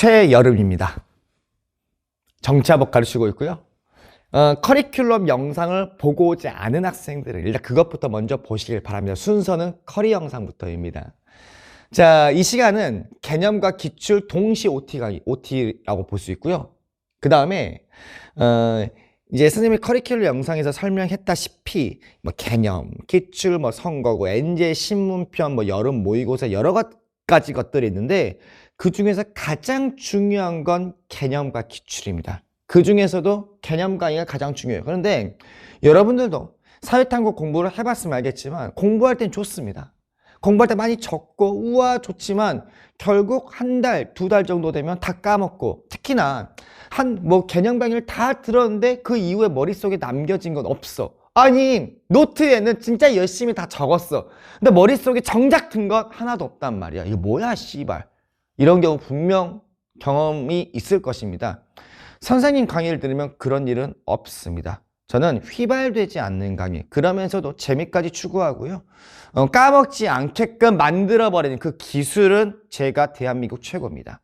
최여름입니다. 정치학을 가르치고 있고요. 커리큘럼 영상을 보고 오지 않은 학생들은 일단 그것부터 먼저 보시길 바랍니다. 순서는 커리 영상부터입니다. 자, 이 시간은 개념과 기출 동시 OT라고 볼 수 있고요. 그 다음에 이제 선생님이 커리큘럼 영상에서 설명했다시피 뭐 개념, 기출, 뭐 선거고, 엔제 신문편, 뭐 여름 모의고사 여러 가지 것들이 있는데 그 중에서 가장 중요한 건 개념과 기출입니다. 그 중에서도 개념 강의가 가장 중요해요. 그런데 여러분들도 사회탐구 공부를 해봤으면 알겠지만 공부할 땐 좋습니다. 공부할 때 많이 적고 우와 좋지만 결국 한 달, 두 달 정도 되면 다 까먹고, 특히나 뭐 개념 강의를 다 들었는데 그 이후에 머릿속에 남겨진 건 없어. 아니 노트에는 진짜 열심히 다 적었어. 근데 머릿속에 정작 든 건 하나도 없단 말이야. 이거 뭐야 씨발. 이런 경우 분명 경험이 있을 것입니다. 선생님 강의를 들으면 그런 일은 없습니다. 저는 휘발되지 않는 강의, 그러면서도 재미까지 추구하고요. 까먹지 않게끔 만들어버리는 그 기술은 제가 대한민국 최고입니다.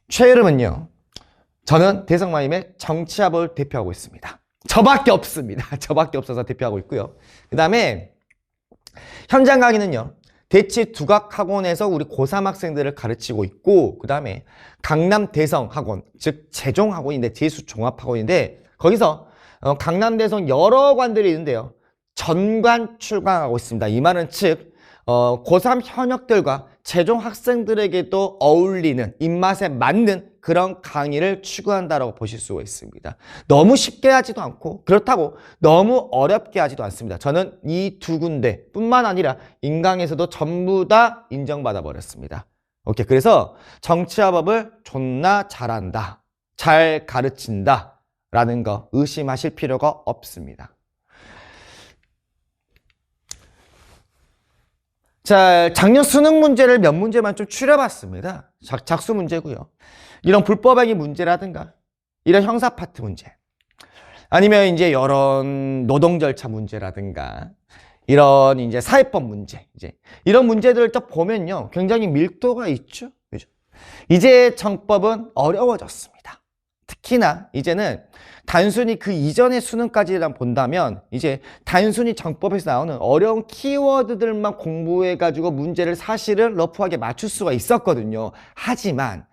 최여름은요, 저는 대성마임의 정치합을 대표하고 있습니다. 저밖에 없습니다. 저밖에 없어서 대표하고 있고요. 그 다음에 현장 강의는요, 대치 두각학원에서 우리 고3 학생들을 가르치고 있고, 그 다음에 강남 대성학원, 즉 재종학원인데 재수종합학원인데 거기서 강남 대성 여러 관들이 있는데요, 전관 출강하고 있습니다. 이 말은 즉 고3 현역들과 재종 학생들에게도 어울리는, 입맛에 맞는 그런 강의를 추구한다고 보실 수가 있습니다. 너무 쉽게 하지도 않고 그렇다고 너무 어렵게 하지도 않습니다. 저는 이 두 군데 뿐만 아니라 인강에서도 전부 다 인정받아 버렸습니다. 오케이. 그래서 정치화법을 존나 잘한다, 잘 가르친다 라는 거 의심하실 필요가 없습니다. 자, 작년 수능 문제를 몇 문제만 좀 추려봤습니다. 작수 문제고요. 이런 불법행위 문제라든가 이런 형사 파트 문제, 아니면 이제 이런 노동 절차 문제라든가 이런 이제 사회법 문제, 이런 문제들을 또 보면요, 굉장히 밀도가 있죠. 그죠? 이제 정법은 어려워졌습니다. 특히나 이제는 단순히 그 이전의 수능까지만 본다면 이제 단순히 정법에서 나오는 어려운 키워드들만 공부해가지고 문제를 사실은 러프하게 맞출 수가 있었거든요. 하지만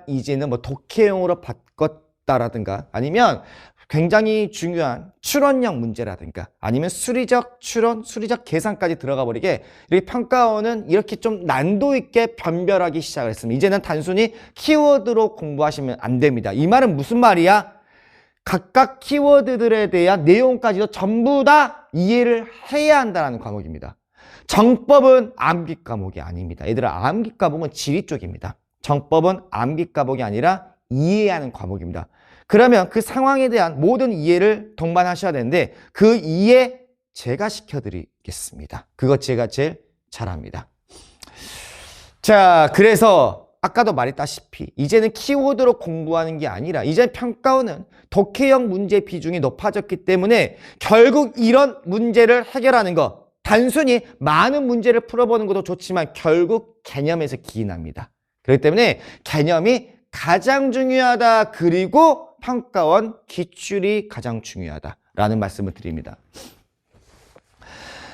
이제는 뭐 독해용으로 바꿨다라든가, 아니면 굉장히 중요한 추론형 문제라든가, 아니면 수리적 추론, 수리적 계산까지 들어가 버리게 이렇게 평가원은 이렇게 좀 난도 있게 변별하기 시작을 했습니다. 이제는 단순히 키워드로 공부하시면 안 됩니다. 이 말은 무슨 말이야? 각각 키워드들에 대한 내용까지도 전부 다 이해를 해야 한다는 과목입니다. 정법은 암기 과목이 아닙니다. 얘들아, 암기 과목은 지리 쪽입니다. 정법은 암기 과목이 아니라 이해하는 과목입니다. 그러면 그 상황에 대한 모든 이해를 동반하셔야 되는데 그 이해 제가 시켜드리겠습니다. 그거 제가 제일 잘합니다. 자, 그래서 아까도 말했다시피 이제는 키워드로 공부하는 게 아니라 이제 평가원은 독해형 문제 비중이 높아졌기 때문에 결국 이런 문제를 해결하는 거, 단순히 많은 문제를 풀어보는 것도 좋지만 결국 개념에서 기인합니다. 그렇기 때문에 개념이 가장 중요하다, 그리고 평가원 기출이 가장 중요하다라는 말씀을 드립니다.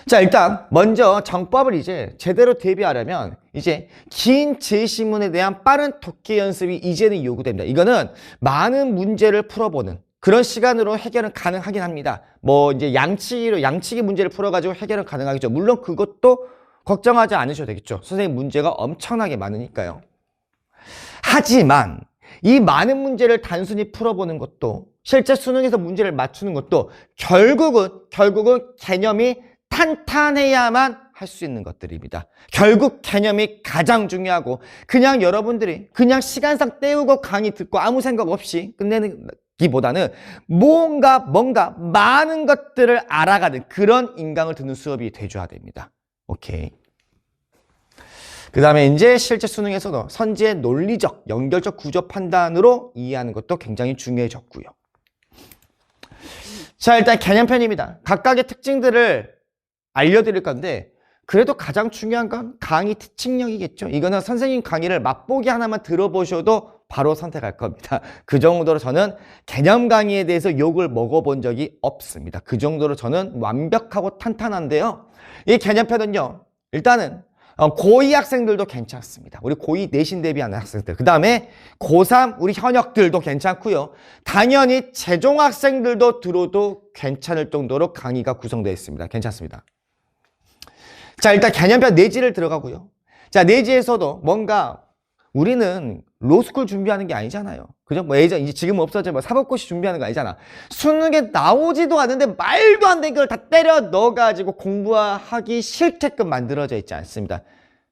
자, 일단 먼저 정법을 이제 제대로 대비하려면 이제 긴 제시문에 대한 빠른 독해 연습이 이제는 요구됩니다. 이거는 많은 문제를 풀어보는 그런 시간으로 해결은 가능하긴 합니다. 뭐 이제 양치기 문제를 풀어가지고 해결은 가능하겠죠. 물론 그것도 걱정하지 않으셔도 되겠죠. 선생님 문제가 엄청나게 많으니까요. 하지만 이 많은 문제를 단순히 풀어보는 것도, 실제 수능에서 문제를 맞추는 것도 결국은 개념이 탄탄해야만 할 수 있는 것들입니다. 결국 개념이 가장 중요하고, 그냥 여러분들이 그냥 시간상 때우고 강의 듣고 아무 생각 없이 끝내는 기보다는 뭔가 많은 것들을 알아가는 그런 인강을 듣는 수업이 돼줘야 됩니다. 오케이. 그 다음에 이제 실제 수능에서도 선지의 논리적, 연결적 구조 판단으로 이해하는 것도 굉장히 중요해졌고요. 자, 일단 개념편입니다. 각각의 특징들을 알려드릴 건데 그래도 가장 중요한 건 강의 특징력이겠죠. 이거는 선생님 강의를 맛보기 하나만 들어보셔도 바로 선택할 겁니다. 그 정도로 저는 개념 강의에 대해서 욕을 먹어본 적이 없습니다. 그 정도로 저는 완벽하고 탄탄한데요. 이 개념편은요, 일단은 고2 학생들도 괜찮습니다. 우리 고2 내신 대비하는 학생들. 그 다음에 고3 우리 현역들도 괜찮고요. 당연히 재종 학생들도 들어도 괜찮을 정도로 강의가 구성되어 있습니다. 괜찮습니다. 자, 일단 개념편 내지를 들어가고요. 자, 내지에서도 뭔가 우리는 로스쿨 준비하는 게 아니잖아요. 그죠? 뭐 예전, 이제 지금 없어져, 뭐 사법고시 준비하는 거 아니잖아. 수능에 나오지도 않는데 말도 안 되는 걸 다 때려 넣어가지고 공부하기 싫게끔 만들어져 있지 않습니다.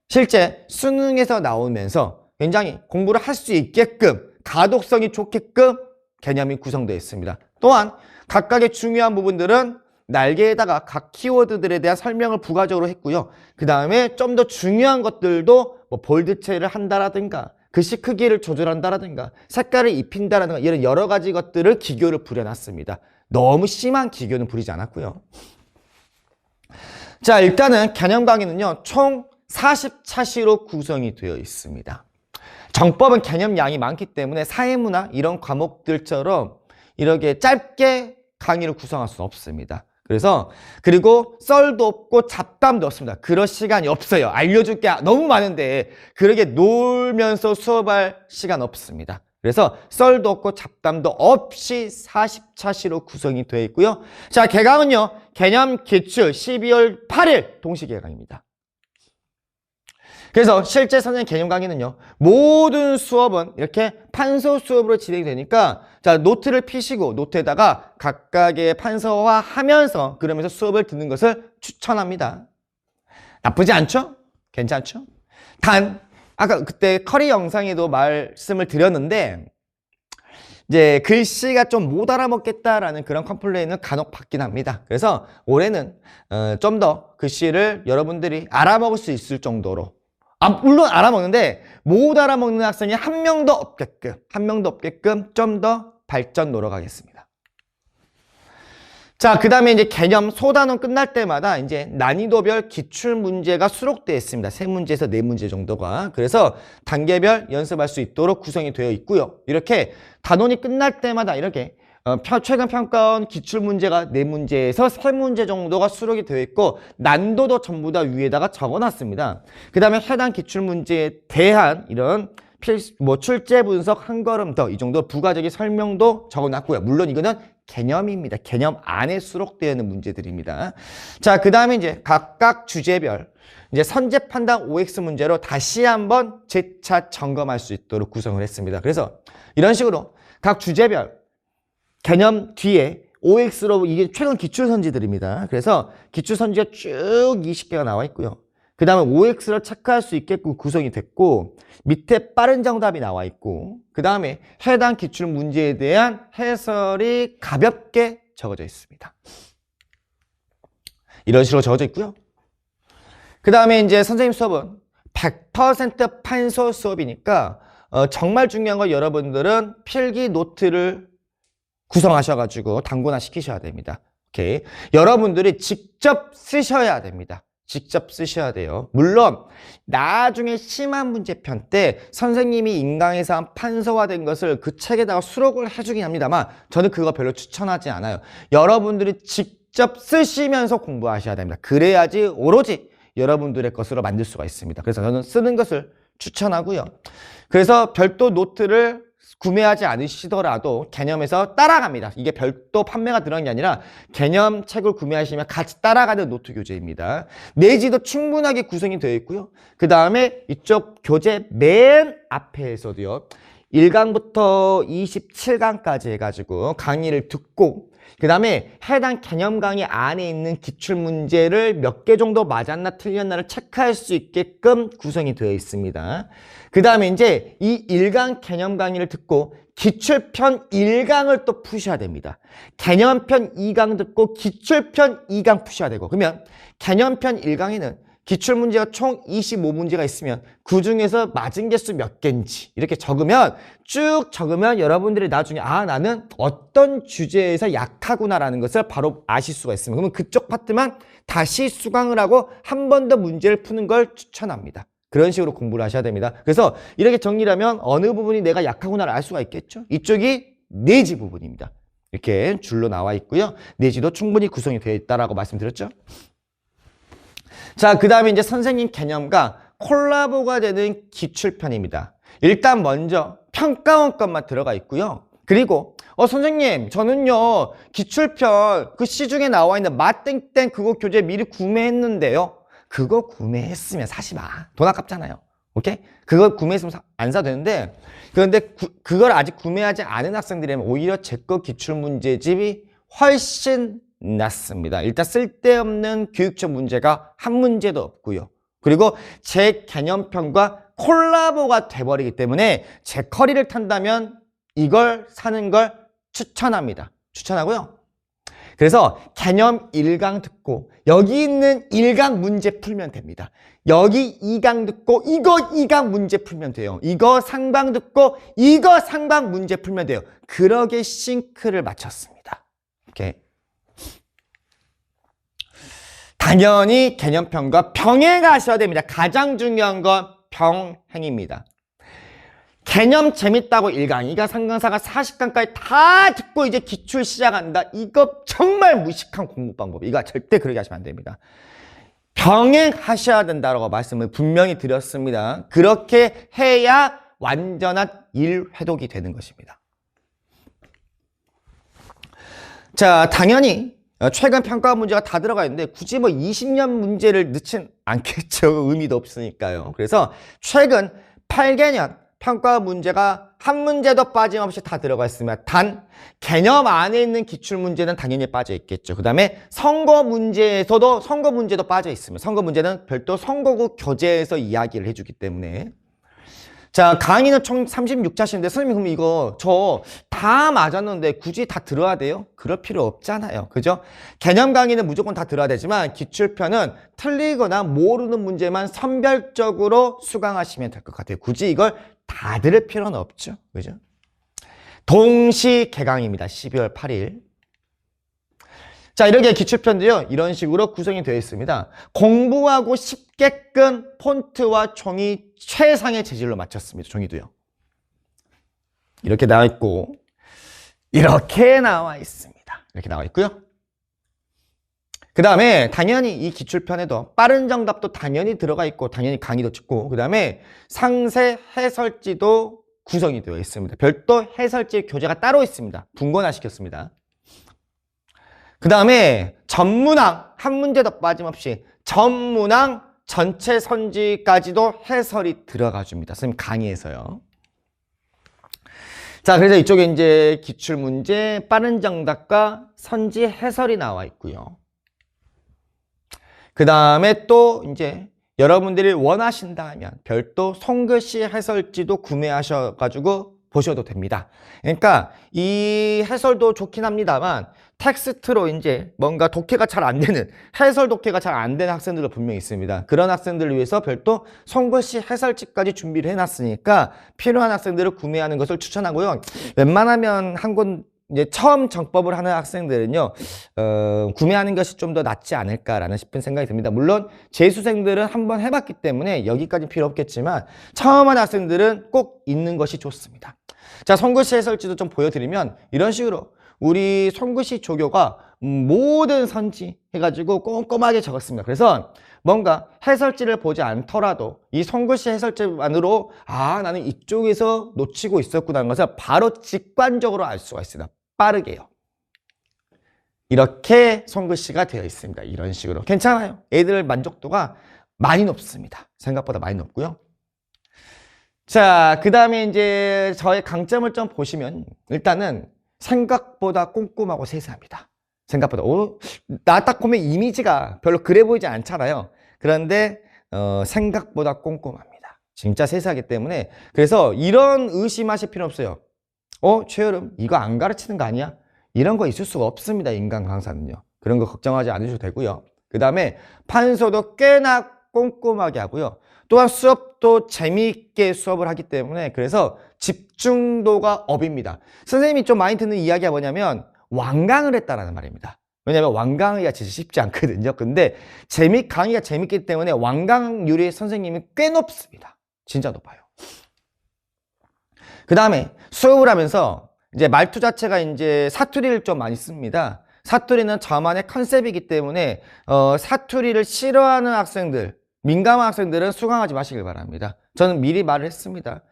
실제 수능에서 나오면서 굉장히 공부를 할 수 있게끔, 가독성이 좋게끔 개념이 구성되어 있습니다. 또한 각각의 중요한 부분들은 날개에다가 각 키워드들에 대한 설명을 부가적으로 했고요. 그 다음에 좀 더 중요한 것들도 뭐 볼드체를 한다라든가 글씨 크기를 조절한다라든가 색깔을 입힌다라든가 이런 여러 가지 것들을 기교를 부려놨습니다. 너무 심한 기교는 부리지 않았고요. 자, 일단은 개념 강의는요, 총 40차시로 구성이 되어 있습니다. 정법은 개념 양이 많기 때문에 사회문화 이런 과목들처럼 이렇게 짧게 강의를 구성할 수 없습니다. 그래서 그리고 썰도 없고 잡담도 없습니다. 그럴 시간이 없어요. 알려줄 게 너무 많은데 그렇게 놀면서 수업할 시간 없습니다. 그래서 썰도 없고 잡담도 없이 40차시로 구성이 되어 있고요. 자, 개강은요, 개념 기출 12월 8일 동시 개강입니다. 그래서 실제 선생님 개념 강의는요, 모든 수업은 이렇게 판서 수업으로 진행이 되니까, 자, 노트를 피시고 노트에다가 각각의 판서화 하면서 그러면서 수업을 듣는 것을 추천합니다. 나쁘지 않죠? 괜찮죠? 단, 아까 그때 커리 영상에도 말씀을 드렸는데, 이제 글씨가 좀 못 알아먹겠다라는 그런 컴플레인을 간혹 받긴 합니다. 그래서 올해는 좀 더 글씨를 여러분들이 알아먹을 수 있을 정도로, 물론 알아먹는데 못 알아먹는 학생이 한 명도 없게끔 좀 더 발전 노력하겠습니다. 자, 그 다음에 이제 개념 소단원 끝날 때마다 이제 난이도별 기출 문제가 수록되어 있습니다. 3문제에서 4문제 정도가. 그래서 단계별 연습할 수 있도록 구성이 되어 있고요. 이렇게 단원이 끝날 때마다 이렇게 최근 평가원 기출 문제가 4문제에서 3문제 정도가 수록이 되어 있고 난도도 전부 다 위에다가 적어놨습니다. 그 다음에 해당 기출 문제에 대한 이런 출제 분석 한 걸음 더 이 정도 부가적인 설명도 적어놨고요. 물론 이거는 개념입니다. 개념 안에 수록되어 있는 문제들입니다. 자, 그 다음에 이제 각각 주제별 이제 선제 판단 OX 문제로 다시 한번 재차 점검할 수 있도록 구성을 했습니다. 그래서 이런 식으로 각 주제별 개념 뒤에 OX로 이게 최근 기출선지들입니다. 그래서 기출선지가 쭉 20개가 나와 있고요. 그 다음에 OX를 체크할 수 있게끔 구성이 됐고 밑에 빠른 정답이 나와 있고 그 다음에 해당 기출 문제에 대한 해설이 가볍게 적어져 있습니다. 이런 식으로 적어져 있고요. 그 다음에 이제 선생님 수업은 100% 판서 수업이니까 정말 중요한 건 여러분들은 필기 노트를 구성하셔가지고 당구나 시키셔야 됩니다. 오케이. 여러분들이 직접 쓰셔야 됩니다. 직접 쓰셔야 돼요. 물론 나중에 심한 문제편 때 선생님이 인강에서 한 판서화된 것을 그 책에다가 수록을 해주긴 합니다만 저는 그거 별로 추천하지 않아요. 여러분들이 직접 쓰시면서 공부하셔야 됩니다. 그래야지 오로지 여러분들의 것으로 만들 수가 있습니다. 그래서 저는 쓰는 것을 추천하고요. 그래서 별도 노트를 구매하지 않으시더라도 개념에서 따라갑니다. 이게 별도 판매가 들어간 게 아니라 개념 책을 구매하시면 같이 따라가는 노트 교재입니다. 내지도 충분하게 구성이 되어 있고요. 그 다음에 이쪽 교재 맨 앞에서도요. 1강부터 27강까지 해가지고 강의를 듣고 그 다음에 해당 개념 강의 안에 있는 기출문제를 몇 개 정도 맞았나 틀렸나를 체크할 수 있게끔 구성이 되어 있습니다. 그 다음에 이제 이 1강 개념 강의를 듣고 기출편 1강을 또 푸셔야 됩니다. 개념편 2강 듣고 기출편 2강 푸셔야 되고 그러면 개념편 1강에는 기출문제가 총 25문제가 있으면 그 중에서 맞은 개수 몇 개인지 이렇게 적으면 쭉 적으면 여러분들이 나중에 아 나는 어떤 주제에서 약하구나라는 것을 바로 아실 수가 있습니다. 그러면 그쪽 파트만 다시 수강을 하고 한 번 더 문제를 푸는 걸 추천합니다. 그런 식으로 공부를 하셔야 됩니다. 그래서 이렇게 정리를 하면 어느 부분이 내가 약하구나를 알 수가 있겠죠. 이쪽이 내지 부분입니다. 이렇게 줄로 나와 있고요. 내지도 충분히 구성이 되어 있다라고 말씀드렸죠. 자, 그 다음에 이제 선생님 개념과 콜라보가 되는 기출편입니다. 일단 먼저 평가원 것만 들어가 있고요. 그리고 선생님 저는요 기출편 그 시중에 나와 있는 마땡땡 그거 교재 미리 구매했는데요. 그거 구매했으면 사지 마. 돈 아깝잖아요. 오케이? 그거 구매했으면 안 사도 되는데 그런데 그걸 아직 구매하지 않은 학생들이면 오히려 제 거 기출문제집이 훨씬 낫습니다. 일단 쓸데없는 교육적 문제가 한 문제도 없고요. 그리고 제 개념편과 콜라보가 돼버리기 때문에 제 커리를 탄다면 이걸 사는 걸 추천합니다. 추천하고요. 그래서 개념 1강 듣고 여기 있는 1강 문제 풀면 됩니다. 여기 2강 듣고 이거 2강 문제 풀면 돼요. 이거 상방 듣고 이거 상방 문제 풀면 돼요. 그러게 싱크를 맞췄습니다. 오케이. 당연히 개념편과 병행하셔야 됩니다. 가장 중요한 건 병행입니다. 개념 재밌다고 1강, 2강, 3강, 4강, 40강까지 다 듣고 이제 기출 시작한다. 이거 정말 무식한 공부 방법. 이거 절대 그렇게 하시면 안 됩니다. 병행하셔야 된다고 말씀을 분명히 드렸습니다. 그렇게 해야 완전한 일회독이 되는 것입니다. 자, 당연히 최근 평가 문제가 다 들어가 있는데 굳이 뭐 20년 문제를 넣진 않겠죠. 의미도 없으니까요. 그래서 최근 8개년 평가 문제가 한 문제도 빠짐없이 다 들어가 있으면 단 개념 안에 있는 기출 문제는 당연히 빠져 있겠죠. 그 다음에 선거 문제에서도 선거 문제도 빠져 있으면 선거 문제는 별도 선거구 교재에서 이야기를 해주기 때문에 자 강의는 총 36자시인데 선생님 그럼 이거 저 다 맞았는데 굳이 다 들어야 돼요? 그럴 필요 없잖아요. 그죠? 개념 강의는 무조건 다 들어야 되지만 기출편은 틀리거나 모르는 문제만 선별적으로 수강하시면 될 것 같아요. 굳이 이걸 다 들을 필요는 없죠. 그죠? 동시 개강입니다. 12월 8일. 자, 이렇게 기출편도요. 이런 식으로 구성이 되어 있습니다. 공부하고 쉽게끔 폰트와 종이 최상의 재질로 맞췄습니다. 종이도요. 이렇게 나와 있고 이렇게 나와 있습니다. 이렇게 나와 있고요. 그 다음에 당연히 이 기출편에도 빠른 정답도 당연히 들어가 있고 당연히 강의도 찍고 그 다음에 상세 해설지도 구성이 되어 있습니다. 별도 해설지 교재가 따로 있습니다. 분권화시켰습니다. 그 다음에 전문항 한 문제도 빠짐없이 전문항 전체 선지까지도 해설이 들어가 줍니다. 선생님 강의에서요. 자, 그래서 이쪽에 이제 기출문제, 빠른 정답과 선지 해설이 나와 있고요. 그 다음에 또 이제 여러분들이 원하신다면 별도 손글씨 해설지도 구매하셔가지고 보셔도 됩니다. 그러니까 이 해설도 좋긴 합니다만 텍스트로 이제 뭔가 독해가 잘 안 되는 해설 독해가 잘 안 되는 학생들도 분명히 있습니다. 그런 학생들을 위해서 별도 손글씨 해설지까지 준비를 해놨으니까 필요한 학생들을 구매하는 것을 추천하고요. 웬만하면 한 권 이제 처음 정법을 하는 학생들은요 구매하는 것이 좀 더 낫지 않을까라는 싶은 생각이 듭니다. 물론 재수생들은 한번 해봤기 때문에 여기까지 필요 없겠지만 처음 하는 학생들은 꼭 있는 것이 좋습니다. 자, 손글씨 해설지도 좀 보여드리면 이런 식으로 우리 손글씨 조교가 모든 선지 해가지고 꼼꼼하게 적었습니다. 그래서 뭔가 해설지를 보지 않더라도 이 손글씨 해설지만으로 아 나는 이쪽에서 놓치고 있었구나 하는 것을 바로 직관적으로 알 수가 있습니다. 빠르게요. 이렇게 손글씨가 되어 있습니다. 이런 식으로 괜찮아요. 애들 만족도가 많이 높습니다. 생각보다 많이 높고요. 자, 그 다음에 이제 저의 강점을 좀 보시면 일단은 생각보다 꼼꼼하고 세세합니다. 생각보다 나 딱 보면 이미지가 별로 그래 보이지 않잖아요. 그런데 생각보다 꼼꼼합니다. 진짜 세세하기 때문에 그래서 이런 의심하실 필요 없어요. 최여름 이거 안 가르치는 거 아니야? 이런 거 있을 수가 없습니다. 인간 강사는요. 그런 거 걱정하지 않으셔도 되고요. 그 다음에 판서도 꽤나 꼼꼼하게 하고요. 또한 수업도 재미있게 수업을 하기 때문에 그래서 집중도가 업입니다. 선생님이 좀 많이 듣는 이야기가 뭐냐면 완강을 했다라는 말입니다. 왜냐하면 완강하기가 진짜 쉽지 않거든요. 근데 강의가 재밌기 때문에 완강률이 선생님이 꽤 높습니다. 진짜 높아요. 그 다음에 수업을 하면서 이제 말투 자체가 이제 사투리를 좀 많이 씁니다. 사투리는 저만의 컨셉이기 때문에 사투리를 싫어하는 학생들, 민감한 학생들은 수강하지 마시길 바랍니다. 저는 미리 말을 했습니다.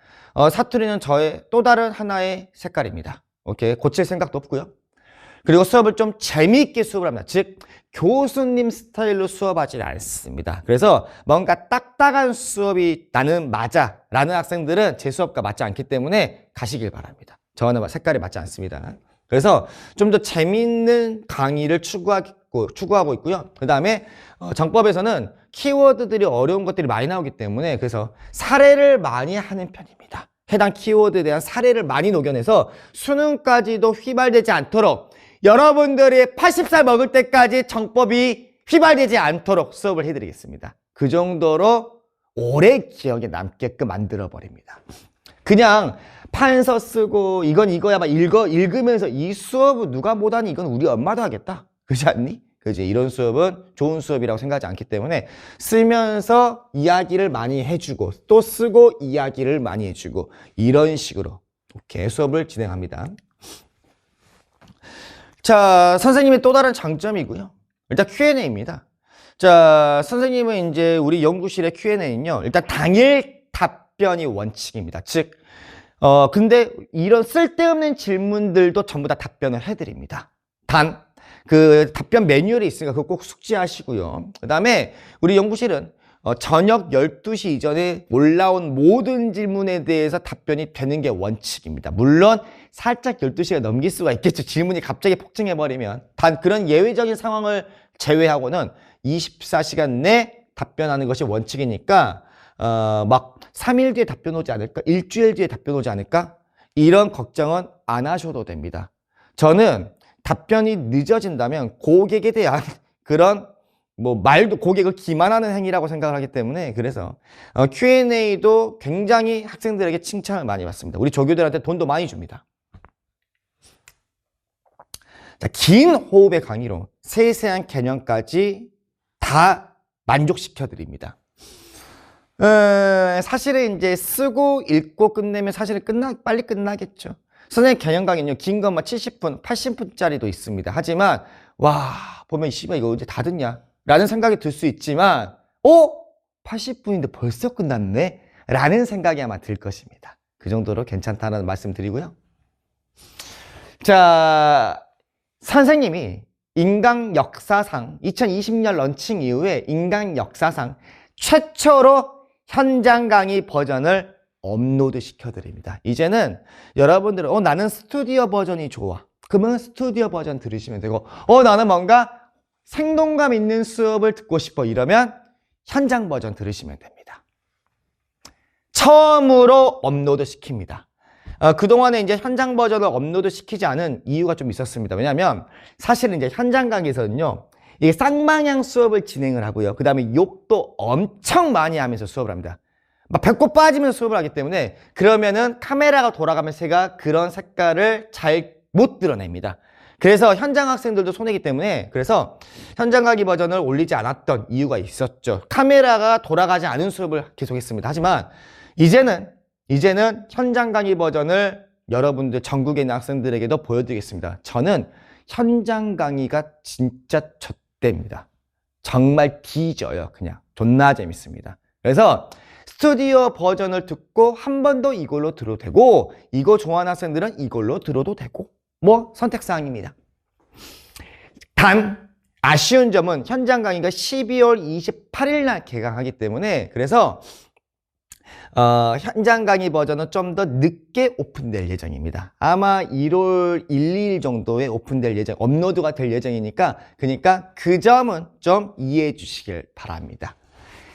사투리는 저의 또 다른 하나의 색깔입니다. 오케이, 고칠 생각도 없고요. 그리고 수업을 좀 재미있게 수업을 합니다. 즉 교수님 스타일로 수업하지 않습니다. 그래서 뭔가 딱딱한 수업이 나는 맞아 라는 학생들은 제 수업과 맞지 않기 때문에 가시길 바랍니다. 저와는 색깔이 맞지 않습니다. 그래서 좀 더 재미있는 강의를 추구하고 있고요. 그 다음에 정법에서는 키워드들이 어려운 것들이 많이 나오기 때문에 그래서 사례를 많이 하는 편입니다. 해당 키워드에 대한 사례를 많이 녹여내서 수능까지도 휘발되지 않도록 여러분들이 80살 먹을 때까지 정법이 휘발되지 않도록 수업을 해드리겠습니다. 그 정도로 오래 기억에 남게끔 만들어버립니다. 그냥 판서 쓰고 이건 이거야 막 읽으면서 이 수업은 누가 못하니 이건 우리 엄마도 하겠다. 그렇지 않니? 그지? 이런 수업은 좋은 수업이라고 생각하지 않기 때문에 쓰면서 이야기를 많이 해주고 또 쓰고 이야기를 많이 해주고 이런 식으로 이렇게 수업을 진행합니다. 자, 선생님의 또 다른 장점이고요. 일단 Q&A입니다. 자, 선생님은 이제 우리 연구실의 Q&A는요. 일단 당일 답변이 원칙입니다. 즉, 근데 이런 쓸데없는 질문들도 전부 다 답변을 해드립니다. 단, 그 답변 매뉴얼이 있으니까 그거 꼭 숙지하시고요. 그 다음에 우리 연구실은 저녁 12시 이전에 올라온 모든 질문에 대해서 답변이 되는 게 원칙입니다. 물론 살짝 12시가 넘길 수가 있겠죠. 질문이 갑자기 폭증해버리면. 단 그런 예외적인 상황을 제외하고는 24시간 내 답변하는 것이 원칙이니까 막 3일 뒤에 답변 오지 않을까? 일주일 뒤에 답변 오지 않을까? 이런 걱정은 안 하셔도 됩니다. 저는 답변이 늦어진다면 고객에 대한 그런 말도 고객을 기만하는 행위라고 생각을 하기 때문에 그래서 Q&A도 굉장히 학생들에게 칭찬을 많이 받습니다. 우리 조교들한테 돈도 많이 줍니다. 자, 긴 호흡의 강의로 세세한 개념까지 다 만족시켜 드립니다. 사실은 이제 쓰고 읽고 끝내면 사실은 빨리 끝나겠죠. 선생님 개념 강의는요, 긴 것만 70분, 80분짜리도 있습니다. 하지만 와, 보면 씨발 이거 언제 다 듣냐? 라는 생각이 들 수 있지만 80분인데 벌써 끝났네? 라는 생각이 아마 들 것입니다. 그 정도로 괜찮다는 말씀 드리고요. 자, 선생님이 인강 역사상 2020년 런칭 이후에 인강 역사상 최초로 현장 강의 버전을 업로드 시켜드립니다. 이제는 여러분들은 나는 스튜디오 버전이 좋아. 그러면 스튜디오 버전 들으시면 되고 나는 뭔가 생동감 있는 수업을 듣고 싶어. 이러면 현장 버전 들으시면 됩니다. 처음으로 업로드 시킵니다. 그동안에 이제 현장 버전을 업로드 시키지 않은 이유가 좀 있었습니다. 왜냐하면 사실은 이제 현장 강의에서는요, 이게 쌍방향 수업을 진행을 하고요. 그 다음에 욕도 엄청 많이 하면서 수업을 합니다. 막 배꼽 빠지면서 수업을 하기 때문에 그러면은 카메라가 돌아가면서 제가 그런 색깔을 잘 못 드러냅니다. 그래서 현장 학생들도 손해기 때문에 그래서 현장 강의 버전을 올리지 않았던 이유가 있었죠. 카메라가 돌아가지 않은 수업을 계속했습니다. 하지만 이제는 현장 강의 버전을 여러분들 전국에 있는 학생들에게도 보여드리겠습니다. 저는 현장 강의가 진짜 젖대입니다. 정말 뒤져요. 그냥 존나 재밌습니다. 그래서 스튜디오 버전을 듣고 한 번 더 이걸로 들어도 되고 이거 좋아하는 학생들은 이걸로 들어도 되고 선택사항입니다. 단 아쉬운 점은 현장 강의가 12월 28일 날 개강하기 때문에 그래서 현장 강의 버전은 좀 더 늦게 오픈될 예정입니다. 아마 1월 1, 2일 정도에 오픈될 예정, 업로드가 될 예정이니까 그러니까 그 점은 좀 이해해 주시길 바랍니다.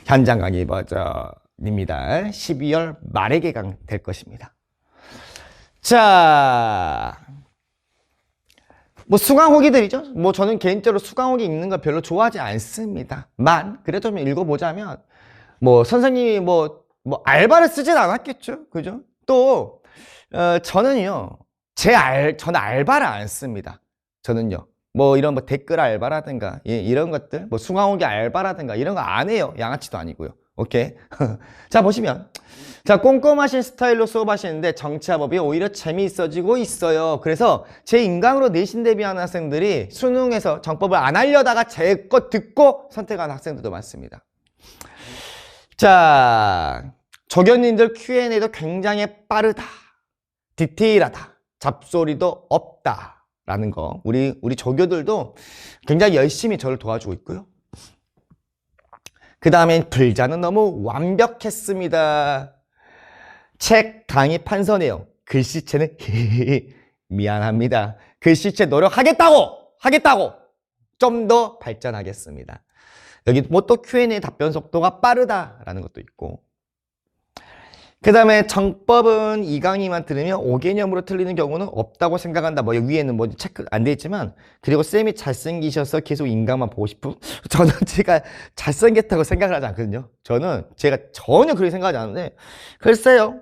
현장 강의 버전입니다. 12월 말에 개강될 것입니다. 자, 수강 후기들이죠. 저는 개인적으로 수강 후기 읽는 거 별로 좋아하지 않습니다. 그래도 좀 읽어보자면 뭐 선생님이 뭐 알바를 쓰진 않았겠죠. 그죠? 또 저는요. 저는 알바를 안 씁니다. 저는요. 뭐 이런 뭐 댓글 알바라든가 이런 것들 뭐 숭아오기 알바라든가 이런 거 안 해요. 양아치도 아니고요. 오케이. 자 보시면 자 꼼꼼하신 스타일로 수업하시는데 정치화법이 오히려 재미있어지고 있어요. 그래서 제 인강으로 내신 대비하는 학생들이 수능에서 정법을 안 하려다가 제 거 듣고 선택하는 학생들도 많습니다. 자 조교님들 Q&A도 굉장히 빠르다, 디테일하다, 잡소리도 없다 라는 거 우리 조교들도 굉장히 열심히 저를 도와주고 있고요. 그 다음에 불자는 너무 완벽했습니다. 책, 강의, 판서 내용, 글씨체는 미안합니다. 글씨체 노력하겠다고 좀 더 발전하겠습니다. 여기 뭐 또 Q&A 답변 속도가 빠르다라는 것도 있고, 그 다음에 정법은 이 강의만 들으면 5개념으로 틀리는 경우는 없다고 생각한다. 뭐 위에는 뭐 체크 안 돼 있지만, 그리고 쌤이 잘생기셔서 계속 인강만 보고 싶은, 저는 제가 잘생겼다고 생각을 하지 않거든요. 저는 제가 전혀 그렇게 생각하지 않는데, 글쎄요,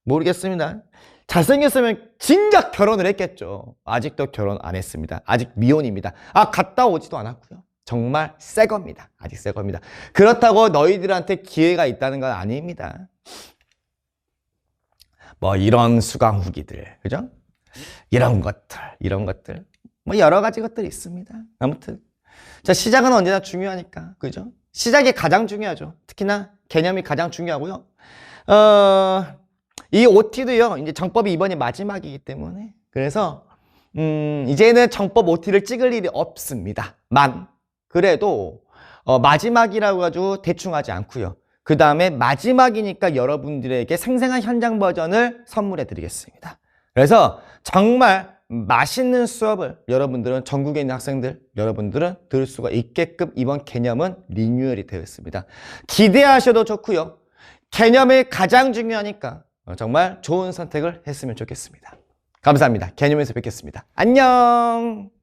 모르겠습니다. 잘생겼으면 진작 결혼을 했겠죠. 아직도 결혼 안 했습니다. 아직 미혼입니다. 갔다 오지도 않았고요. 정말 새 겁니다. 아직 새 겁니다. 그렇다고 너희들한테 기회가 있다는 건 아닙니다. 뭐 이런 수강 후기들, 그죠? 이런 것들 뭐 여러 가지 것들이 있습니다. 아무튼 자 시작은 언제나 중요하니까, 그죠? 시작이 가장 중요하죠. 특히나 개념이 가장 중요하고요. 이 OT도요 이제 정법이 이번이 마지막이기 때문에, 그래서 이제는 정법 OT를 찍을 일이 없습니다. 그래도 마지막이라고 가지고 대충 하지 않고요. 그 다음에 마지막이니까 여러분들에게 생생한 현장 버전을 선물해 드리겠습니다. 그래서 정말 맛있는 수업을 여러분들은, 전국에 있는 학생들 여러분들은 들을 수가 있게끔 이번 개념은 리뉴얼이 되어 있습니다. 기대하셔도 좋고요. 개념이 가장 중요하니까 정말 좋은 선택을 했으면 좋겠습니다. 감사합니다. 개념에서 뵙겠습니다. 안녕.